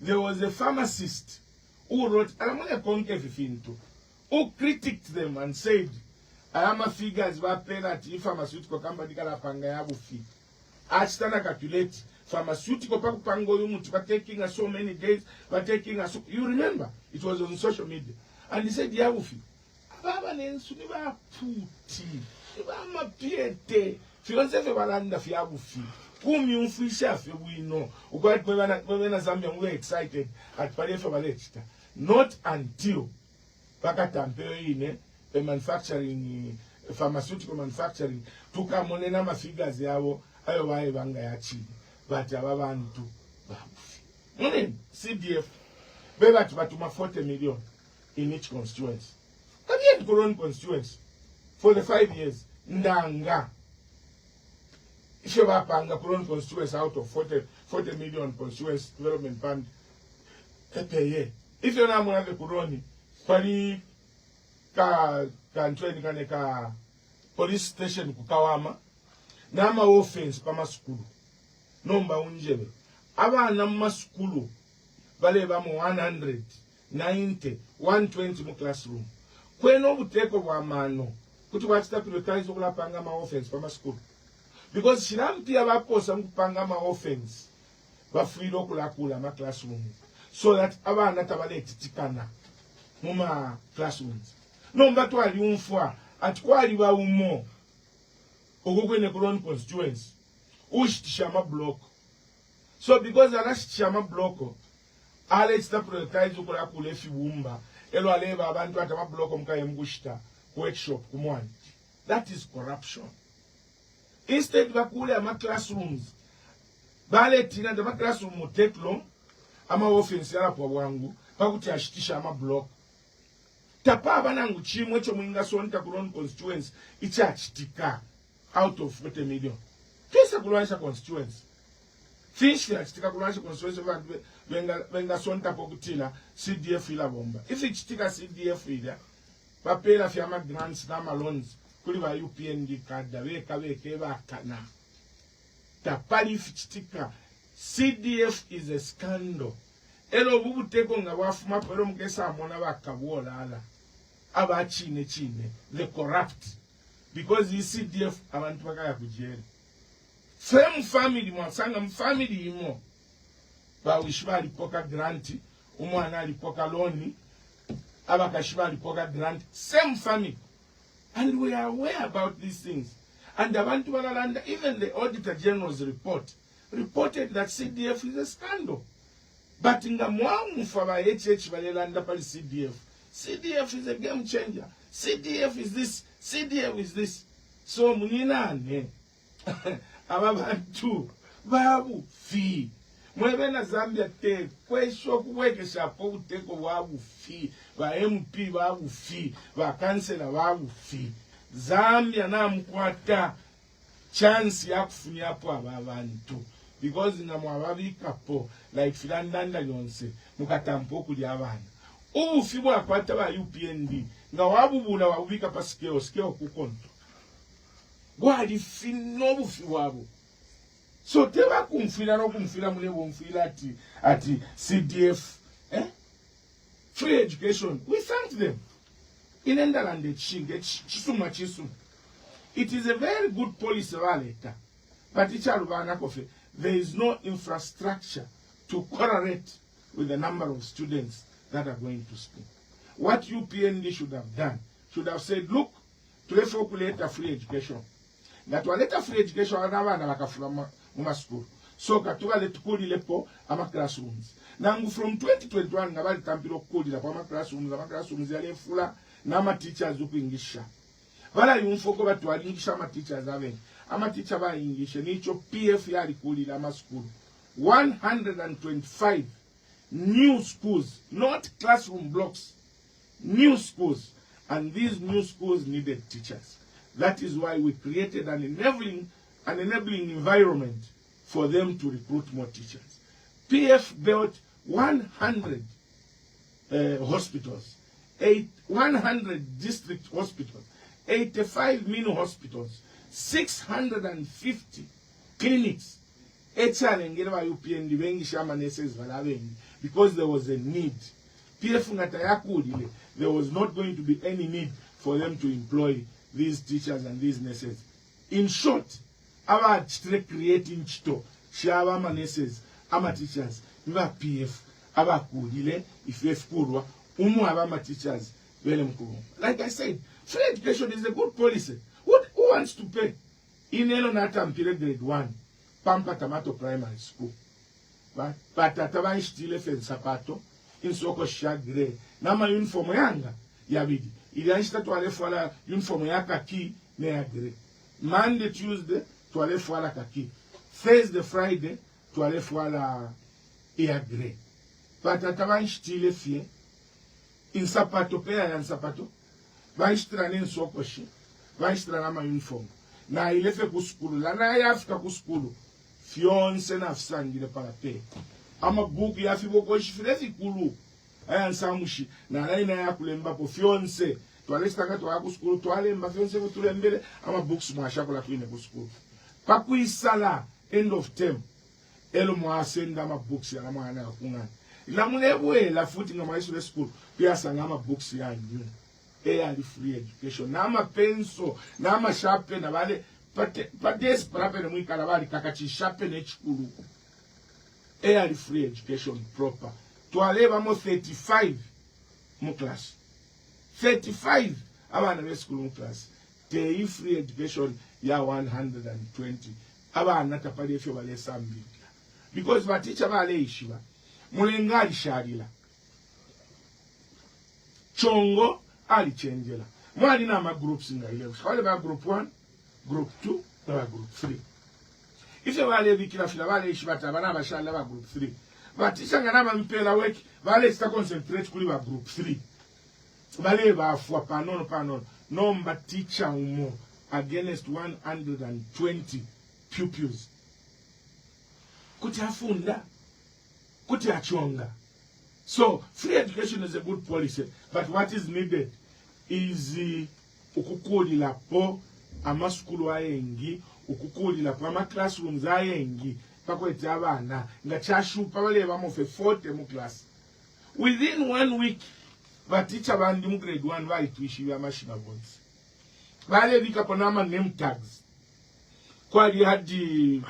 There was a pharmacist who wrote, who critiqued them and said, "Ayama figures were paid that if pharmaceutical company can have fee. Achitana calculate pharmaceutical but taking us so many days, but taking us. You remember, it was on social media, and he said, "Yabufi, Baba Nensuniva puti." Bama piete fiance fe balanda fiabufi kumi umfisha fe wino ukwati kwena Zambia we excited at pale fe balechita not until bakatampe ine a manufacturing pharmaceutical manufacturing tukamonena ma figures yabo ayo wae banga yachi but ababantu babufi none CDF beba tubatuma 40 million in each constituency but yet Koron constituency for the 5 years ndanga isheba panga Koron constituency out of 40 million constituency development fund per year. If you na mwana Koroni pali ka ntweni kane ka police station kukawama na ma offense pa maskulu nomba unjebe abana mu maskulu bale ba mu 190 120 mu classroom kweno buteko bwa mano kuti wachita prioritize okulapanga ma offense pa maskulu because shirampi abaposa mukupanga ma offense bafwile okulakula ma classrooms so that abana tabaletitikana mu ma classrooms nomba twali umfwa atkwali ba umo okukwene Koron constituency ushitisha ma block so because anashitisha ma block aletita prioritize okulakula efibumba elo aleba abantu ata ma block mkaye mkushita workshop kumwani. That is corruption. Instead bakule ama classrooms bale tina the classroom will take long ama offense yala po wangu bakuti ashitisha ama block tapa abanangu chimwe cho mwinga sonta Koron constituency ichachitika out of 40 million pesa kulwanisha constituency fish yachitika kulwanisha constituency venga sonta pokutila CDF ila bomba if ichitika CDF ila papela fiama grants na loans kuli ba UPND kada weke bakana tapali fichitika CDF is a scandal elo bubuteko nga wafuma pero mkesa amona bakabola ala aba chine the corrupt because the CDF abantu bakaya kujeri same family mwasanga family imo ba wishibali poka grant umwana alipoka loan abakashibali poka grant same family and we are aware about these things and abantu balalanda even the Auditor General's report reported that CDF is a scandal but ngamwangu fa HH balelanda pali CDF is a game changer CDF is this so muninane ababantu babu fi mwebena Zambia te kwesho kuwekesha po uteko wabufi ba MP babufi ba kansela babufi Zambia na mkwata chance ya kufunya po ababantu because ngamwe ababikapo like filandanda yonse mukatampo kuli abana ubufi bwakwata ba UPND nga wabubula wabika pa skeo kukonto gwali fino bufi wabo so teba kumfila no kumfila mulebo mfila ati CDF free education we thank them inendalande chinge chisuma chisu it is a very good policy valeta but ichalubana kofe there is no infrastructure to correlate with the number of students that are going to school. What UPND should have done, should have said, look, to let free education. That will let free education in school. So katuwa let kuli lepo ama classrooms. Nangu from 2021 ngabali tampiro kuli la ama classrooms yale fula na ama teachers uku ingisha. Wala yunfoko batu walingisha ama teachers aven. Ama teacher ba ingisha nicho PF yali kuli la ama school. 125 new schools, not classroom blocks, new schools. And these new schools needed teachers. That is why we created an enabling environment for them to recruit more teachers. PF built 100 hospitals, 100 district hospitals, 85 mini hospitals, 650 clinics. Because there was a need. There was not going to be any need for them to employ these teachers and these nurses. In short, our creating chito, shaba nurses, ama teachers, iva PF, aba kudile, if kurwa, ama teachers, like I said, free education is a good policy. Who wants to pay? In Elonata grade 1, Pampa Tomato Primary School. But ataban stile fen sapato, in soko shagre, nama uniform yanga, yabidi. Ilianshita tuwale fuala uniform ya kaki, ne agre. Monday, Tuesday, tuwale fuala kaki. Thursday, Friday, tuwale fuala agre. But ataban stile fie, in sapato, pea yan sapato, vanshitra nen soko shi, vanshitra nama uniform. Na ilefe kuskulu, la na ya Afrika kuskulu. Fiance na afsangile para pe. Ama buku ya fiboko shifilezi kulu. Aya nsamushi. Na laina ya kulemba po fiance. Tuwale staka tuwa kuskulu. Tuwale mba fiance kutulembele. Ama books mwashakula tuine kuskulu. Paku isala. End of term. Elo mwasenda ama books ya nama ana kungani. Ila munewe la futi nga maisule school. Pia sanga ama books ya nyu. Eya li free education. Na ama penso. Na ama sharpen. Na wale Pades prape na mwikala wali kakachishape ne chikulu. Air free education proper. Tualeva mo 35 mo class. 35 abana be school mo class. Te free education ya 120. Abana tapali efyo bale sambi. Because ba teacher bale ishiba. Mulengali sharila. Chongo ali changela. Mwali na ma groups nga ile. Wale ba group 1, group 2, na group 3. If you are living in a valley, Shibatabana shall have group 3. But Tishanganama Mpela work, Valley to concentrate to group 3. Valley for panon, number teacher more against 120 pupils. Kutiafunda, Kutiachonga. So, free education is a good policy, but what is needed is the ukukuli la po amaskulu ayengi ukukuli la pa classrooms ayengi pakwete abana nga chashupa bale bamofe 40 mu class within 1 week ba teacher bandi mu grade 1 bali tuishibya machine boards bale bikapo nama name tags kwali hadi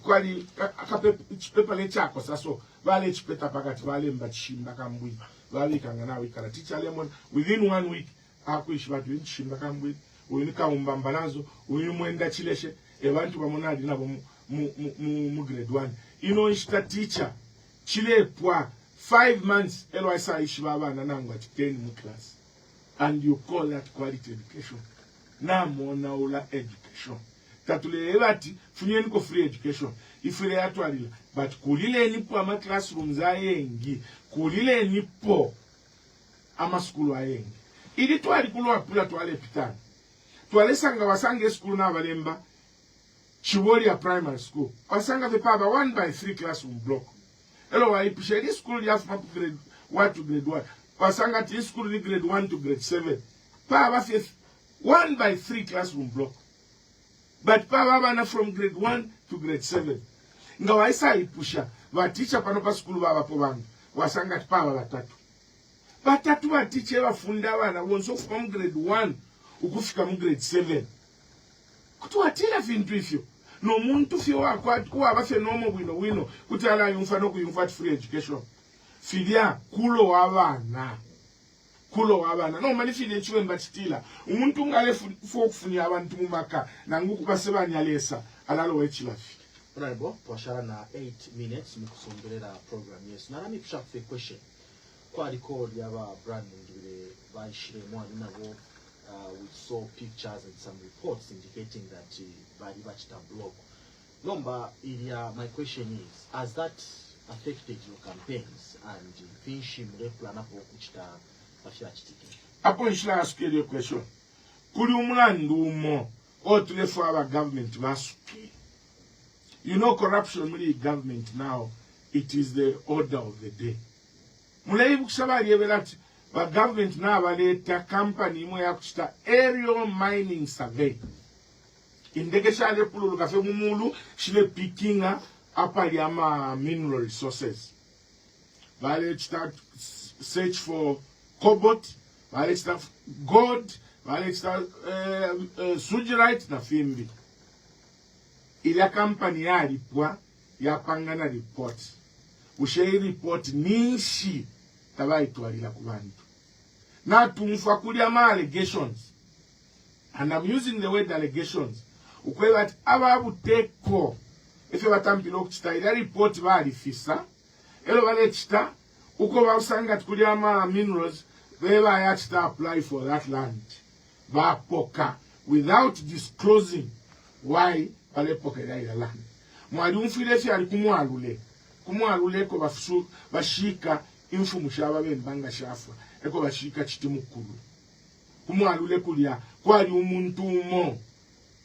kwali akapepa le chako saso bale chipeta pakati bale mba Chishimba Kamvwili bale kangana wikala teacher lemon within 1 week akuishibatu Chishimba Kamvwili uyinika umbambalazo uyimwenda chileshe ebantu bamonadi nabo mu grade 1 ino ishita teacher chile pwa 5 months elwaisa ishiba abana nangu ati 10 mu class and you call that quality education namona ula education tatule bati funyeni ko free education ifire yatwalila but kulile nipo ama classrooms ayengi kulile nipo ama school ayengi ili twali kulwa pula twale pitana twale sanga wasange school na balemba Chiboli ya primary school wasanga the paba 1x3 classroom block elo waipisha ili school ya from grade 1 to grade 1 wasanga ti school ni grade 1 to grade 7 paba 1x3 classroom block but paba bana from grade 1 to grade 7 nga waisa ipusha wa teacher pano pa school baba po bangu wasanga ti paba batatu ba teacher bafunda bana wonso from grade 1 ukufika mu grade 7 kutuwatira vintu ifyo no muntu fyo wakwati kuwa bafe nomo wino kutala yumfa no kuyumfa free education filia kulo wabana no mali filia chiwe mbatitila umuntu ngale kufunya abantu mu maka nanguku basebanya lesa alalo wechilafi Honorable twashara na 8 minutes mukusongerera program yes narami kushaka question kwa record yaba brand ngire bayishire mwana nabo we saw pictures and some reports indicating that bari bachita blog nomba ilia my question is has that affected your campaigns and finshi mure plan apo kuchita afya chitike apo ishla ask you question kuli umlandu mo otule for our government masuki you know corruption muri government now it is the order of the day mulai bukusaba yebelati the government now baleta company imwe ya kuchita aerial mining survey indege shale pululu kafe mumulu shile pickinga apa yama mineral resources bale start search for cobalt bale start gold bale start sujirite na fimbi ile company ya lipwa ya pangana report ushe report nishi tabaitwalila kubantu na tumfa kulia ma allegations and I'm using the word allegations ukwe that ababu teko efe batampilo kuchita ila report bali fisa elo bale chita uko bausanga kulia ma minerals beba ya chita apply for that land ba poka without disclosing why bale poka ila land mwali umfile fi kumwalule ko bafusu bashika infumu shaba bembanga shafa eko bashika chiti mukuru kumwalule kulia kwali umuntu umo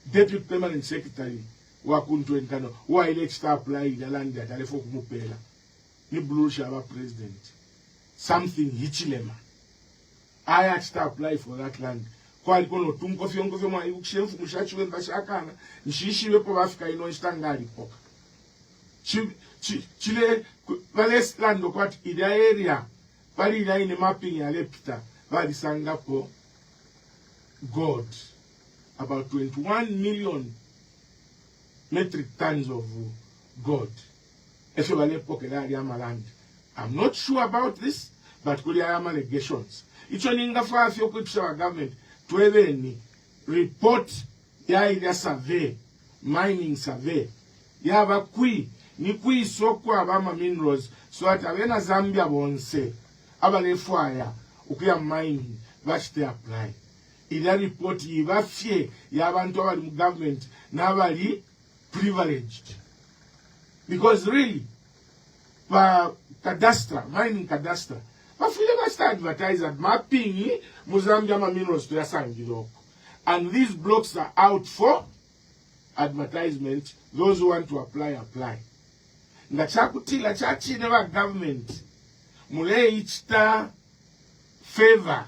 deputy permanent secretary wa kuntu enkano wa elect apply the land at alefo kumupela ni blue shaba president something hichilema aya chita apply for that land kwali kono tumko fyongo fyo mwa ikushefu mushachiwe mbashakana nishishiwe po bafika ino nstangali poka chile vales lando kwati ida area bali ida ine mapping ya lepita bali sangapo gold about 21 million metric tons of gold efe bale pokela ya land. I'm not sure about this but kuli ya allegations icho ninga fafi okwipisha wa government tuweveni report ya ida survey mining survey ya bakwi ni kuisokwa abama minerals so ati abena Zambia bonse abalefwaya ukuya mining bashite apply ila report yibafye yabantu abali mu government nabali privileged because really ba cadastre mining cadastre bafile basta advertise mapping mu Zambia ma minerals to yasangiro and these blocks are out for advertisement. Those who want to apply nga chakutila chachine ba government mule ichita favor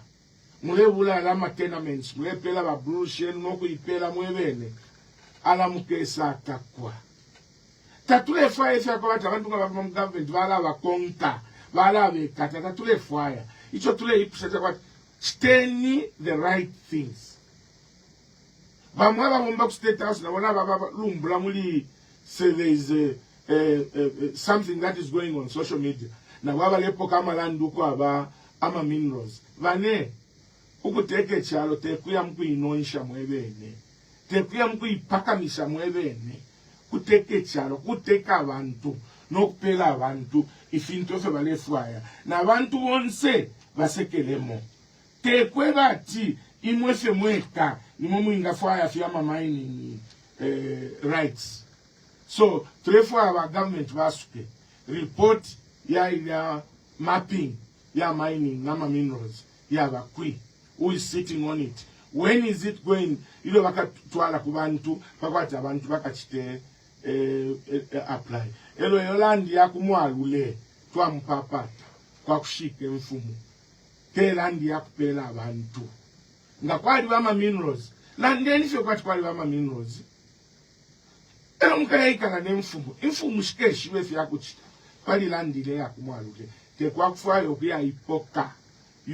mule bula alama tenements mule pela ba bullshit noku ipela mwebene ala mukesa takwa tatule fire kwa bata abantu nga ba government bala ba konta bala be kata tatule fire icho tule ipusha kwa staying the right things bamwe babomba ku state house na bona baba lumbula muli say there is something that is going on social media na waba lepo kama landu ko aba ama minerals vane ukuteke chalo tekuya mku inoisha mwebene tekuya mku ipakamisha mwebene kuteke chalo kuteka abantu nokupela abantu ifinto fe balefwaya na abantu bonse basekelemo tekwe bati imwefe mweka nimo mwinga fwaya fi ama mining rights. So therefore our government basuke report ya mapping ya mining nama minerals ya bakwi who is sitting on it. When is it going? Ilo bakatwala kubantu bakwati abantu bakachite apply. Elo yolandi ya kumwalule twa mpapata kwa kushike mfumu. Ke landi ya kupela abantu. Nga kwali bama minerals. Landi nisho kwali bama minerals. Elo mkayika na mfumu. Mfumu shikeshi wefi ya kuchita. Kwali landi le ya kumwalule. Te kwa kufayo kia ipoka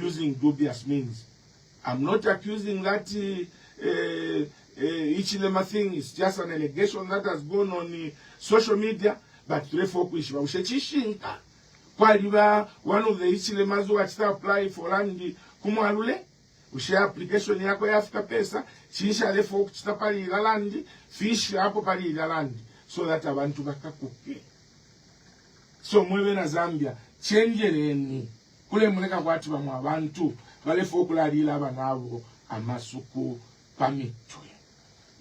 using dubious means. I'm not accusing that Ichilema thing is just an allegation that has gone on social media, but therefore Chishinga. While one of the Ichilemas who had apply for land Kumwarule, we share application yako Africa pesa, Chisha le folk stapali la land, fish apo pali la land, so that abantu bakakuke. So mwewe na Zambia, change ni kule muleka watu wa mwabantu, wale fokula lila banabo amasuku pamitwe.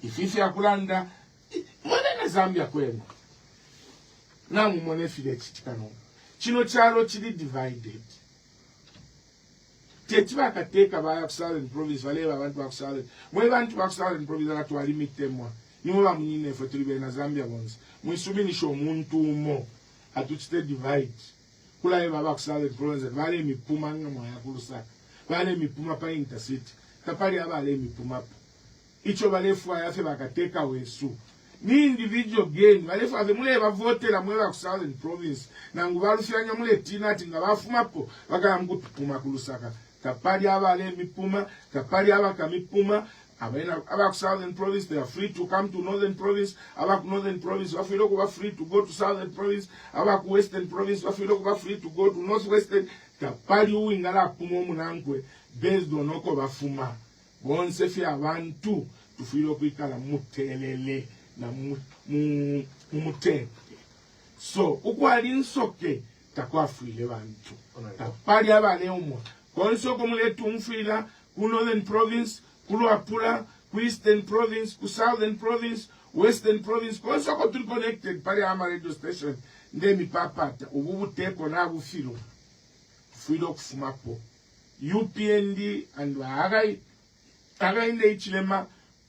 Ififi ya kulanda, mwene na Zambia kwenu. Na mwene fide chitikano. Chino chalo chili divided. Tetiba kateka ba ya Southern Province, wale abantu wa Southern. Mwe bantu wa Southern Province na tuwa limite mwa. Niwa mnyine fotribe na Zambia once. Mwisumi nisho muntu umo. Atuchite divide. Kula eba ba Southern Province, wale mipuma nga mwa ya kulusaka. Wale mipuma pa intercity. Kapari aba wale mipuma pa. Icho walefu wa yafe bakateka wesu. Ni individual gain. Walefu wa mule vote la mwela ku Southern Province. Na ngubalu fianya mule tina tinga wafuma po. Waka mgutu puma kulusaka. Kapari aba wale mipuma. Kapari aba kamipuma. Aba ku Southern Province, they are free to come to Northern Province. Aba ku Northern Province, wafiloko wa free to go to Southern Province. Aba ku Western Province, wafiloko wa free to go to Northwestern. Kapari uingala pumo munangwe. Based on oko wafuma. Bonse fi abantu tufilo kwikala mutelele na muteke. So ukwali nsoke takwa file bantu. Tapali abale umwa. Konso kumuletu mfila ku Northern Province, ku Luapula, ku Eastern Province, ku Southern Province, Western Province. Konso ko tuli connected pali ama radio station ndemi papata ububu teko na bufilo. Filo kufumapo. UPND and Wahagai Tagainde Ichilema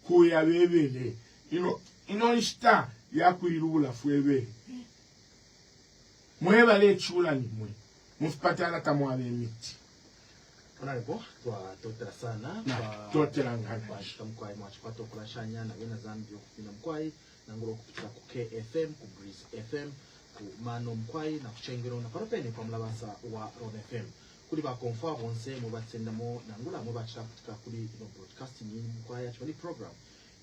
kuya bebele. Inonshita ya kuirula fuebe. Mweba le chula ni mwe. Mufipatana tamwa miti. Honorable, kwa totela sana. Totela ngana. Kwa mkwai mwachipato kulashanya na wena Zambia kufina mkwai. Na ngulo kupitika ku KFM, ku Breeze FM, ku Mano mkwai na kuchengero na paropeni kwa mlabasa wa Ron FM. Kuli ba konfa bonse mu batsendamo nangula mu bachaputika kuli no broadcasting ni mkwaya chwali program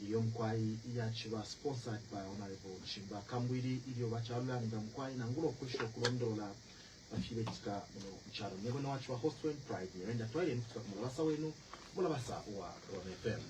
iyo mkwai ya chiwa sponsored by Honorable Chishimba Kamvwili iyo bachalula nga mkwai nangulo kusho kulondola bafile tika no charo nebo no wachwa host when pride yenda twale mfuka kumulabasa wenu mulabasa wa Ron FM.